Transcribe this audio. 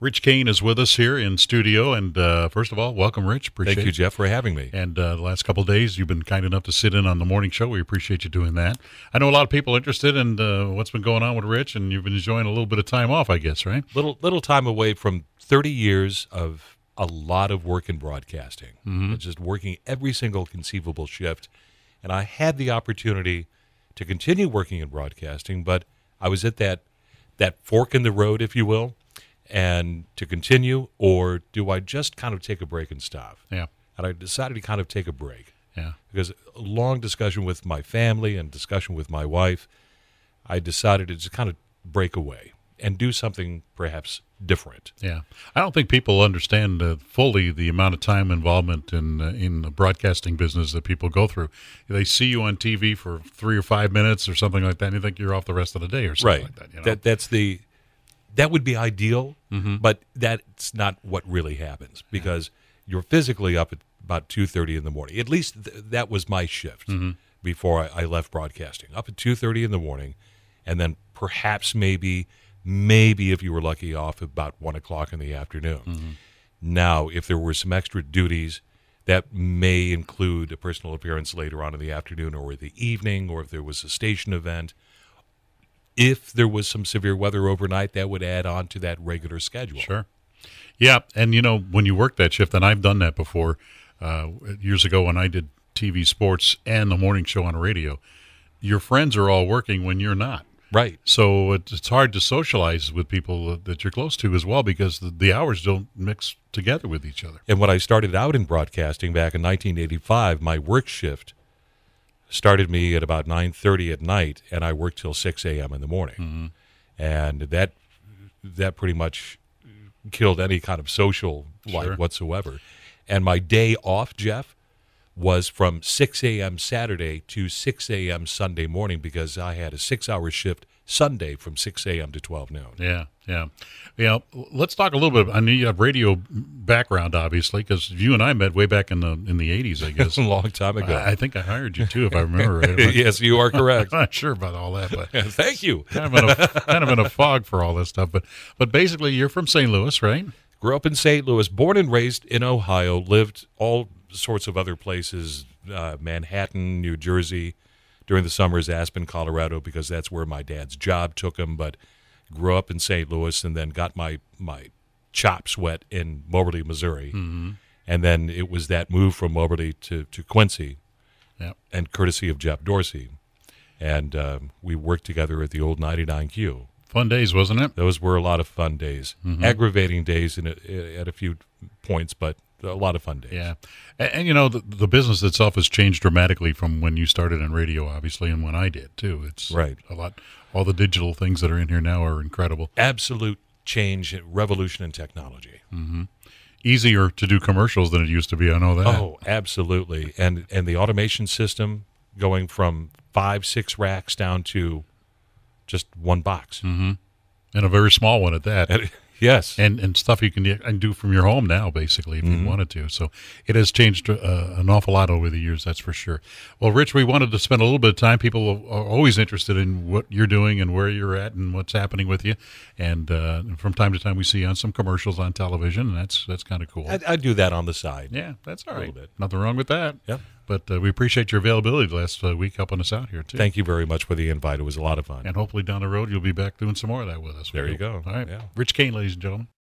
Rich Cain is with us here in studio, and first of all, welcome, Rich. Appreciate Thank you, Jeff, for having me. And the last couple of days, you've been kind enough to sit in on the morning show. We appreciate you doing that. I know a lot of people interested in what's been going on with Rich, and you've been enjoying a little bit of time off, I guess, right? Little time away from 30 years of a lot of work in broadcasting. Just working every single conceivable shift. And I had the opportunity to continue working in broadcasting, but I was at that fork in the road, if you will. And to continue, or do I just kind of take a break and stop? Yeah. And I decided to kind of take a break. Yeah. Because a long discussion with my family and discussion with my wife, I decided to just kind of break away and do something perhaps different. Yeah. I don't think people understand fully the amount of time involvement in the broadcasting business that people go through. They see you on TV for 3 or 5 minutes or something like that, and you think you're off the rest of the day or something like that. You know? That would be ideal, but that's not what really happens because you're physically up at about 2:30 in the morning. At least that was my shift before I left broadcasting. Up at 2:30 in the morning, and then perhaps maybe if you were lucky, off about 1 o'clock in the afternoon. Now, if there were some extra duties, that may include a personal appearance later on in the afternoon or the evening, or if there was a station event. If there was some severe weather overnight, that would add on to that regular schedule. Sure. Yeah, and you know, when you work that shift, and I've done that before, years ago when I did TV sports and the morning show on radio, your friends are all working when you're not. Right. So it's hard to socialize with people that you're close to as well because the hours don't mix together with each other. And when I started out in broadcasting back in 1985, my work shift started me at about 9:30 at night, and I worked till 6 a.m. in the morning. And that pretty much killed any kind of social life whatsoever. And my day off, Jeff, was from 6 a.m. Saturday to 6 a.m. Sunday morning because I had a 6-hour shift Sunday from 6 a.m. to 12 noon. Yeah. Yeah, let's talk a little bit. I know you have radio background, obviously, because you and I met way back in the 80s, I guess. A long time ago. I think I hired you, too, if I remember right. Yes, you are correct. I'm not sure about all that, but thank you. kind of in a fog for all this stuff. But basically, you're from St. Louis, right? Grew up in St. Louis, born and raised in Ohio, lived all sorts of other places, Manhattan, New Jersey, during the summers, Aspen, Colorado, because that's where my dad's job took him, but grew up in St. Louis and then got my chops wet in Moberly, Missouri. And then it was that move from Moberly to Quincy, and courtesy of Jeff Dorsey. And we worked together at the old 99Q. Fun days, wasn't it? Those were a lot of fun days. Aggravating days at a few points, but a lot of fun days. Yeah. And you know, the business itself has changed dramatically from when you started in radio, obviously, and when I did, too. It's right. A lot. All the digital things that are in here now are incredible. Absolute change, revolution in technology. Easier to do commercials than it used to be, I know that. Oh, absolutely. And the automation system going from 5-6 racks down to just one box. And a very small one at that. Yes. And stuff you can do from your home now, basically, if you wanted to. So it has changed an awful lot over the years, that's for sure. Well, Rich, we wanted to spend a little bit of time. People are always interested in what you're doing and where you're at and what's happening with you. And from time to time, we see you on some commercials on television, and that's kind of cool. I do that on the side. Yeah, that's all right. A little bit. Nothing wrong with that. Yep. But we appreciate your availability last week helping us out here, too. Thank you very much for the invite. It was a lot of fun. And hopefully down the road, you'll be back doing some more of that with us. There you go. All right. Yeah. Rich Cain, ladies and gentlemen.